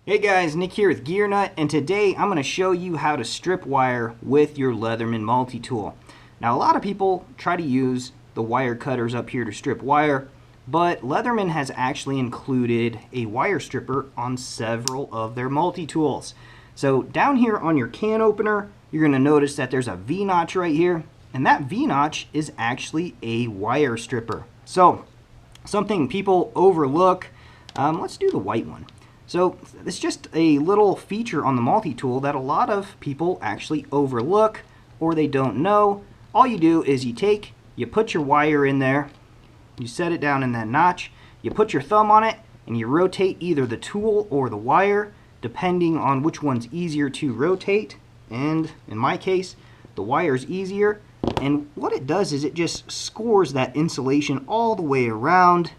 Hey guys, Nick here with Gear Nut, and today I'm going to show you how to strip wire with your Leatherman multi-tool. Now a lot of people try to use the wire cutters up here to strip wire, but Leatherman has actually included a wire stripper on several of their multi-tools. So down here on your can opener, you're going to notice that there's a V-notch right here, and that V-notch is actually a wire stripper. So something people overlook, let's do the white one. So it's just a little feature on the multi-tool that a lot of people actually overlook or they don't know. All you do is you put your wire in there, you set it down in that notch, you put your thumb on it, and you rotate either the tool or the wire, depending on which one's easier to rotate. And in my case, the wire's easier. And what it does is it just scores that insulation all the way around,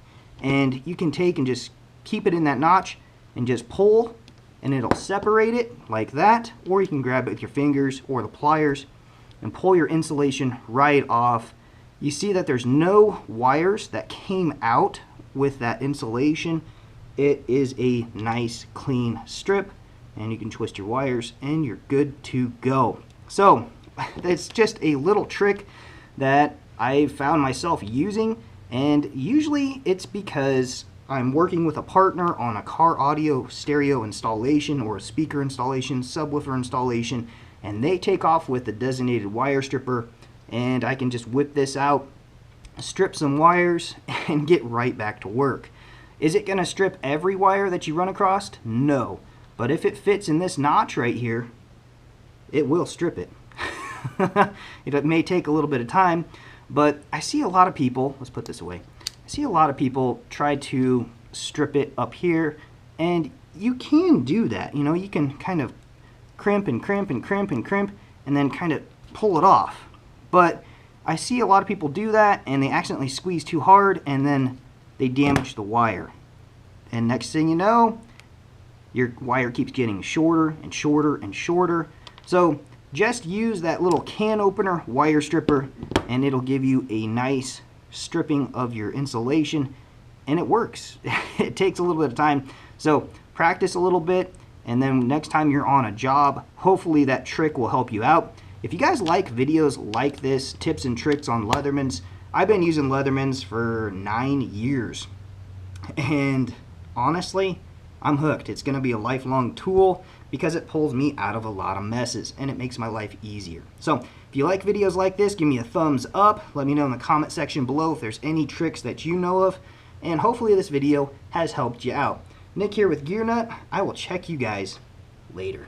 and you can take and just keep it in that notch and just pull, and it'll separate it like that, or you can grab it with your fingers or the pliers and pull your insulation right off. You see that there's no wires that came out with that insulation. It is a nice clean strip, and you can twist your wires and you're good to go. So it's just a little trick that I found myself using, and usually it's because I'm working with a partner on a car audio stereo installation or a speaker installation, subwoofer installation, and they take off with the designated wire stripper, and I can just whip this out, strip some wires, and get right back to work. Is it going to strip every wire that you run across? No. But if it fits in this notch right here, it will strip it. It may take a little bit of time, but I see a lot of people, let's put this away. I see a lot of people try to strip it up here, and you can do that. You know, you can kind of crimp and crimp and crimp and crimp and then kind of pull it off. But I see a lot of people do that, and they accidentally squeeze too hard, and then they damage the wire. And next thing you know, your wire keeps getting shorter and shorter and shorter. So just use that little can opener wire stripper, and it'll give you a nice stripping of your insulation, and it works. It takes a little bit of time, so practice a little bit, and then next time you're on a job, hopefully that trick will help you out. If you guys like videos like this, tips and tricks on Leathermans, I've been using Leathermans for 9 years, and honestly, I'm hooked. It's going to be a lifelong tool because it pulls me out of a lot of messes, and it makes my life easier. So if you like videos like this, give me a thumbs up. Let me know in the comment section below if there's any tricks that you know of, and hopefully this video has helped you out. Nick here with Gear Nut. I will check you guys later.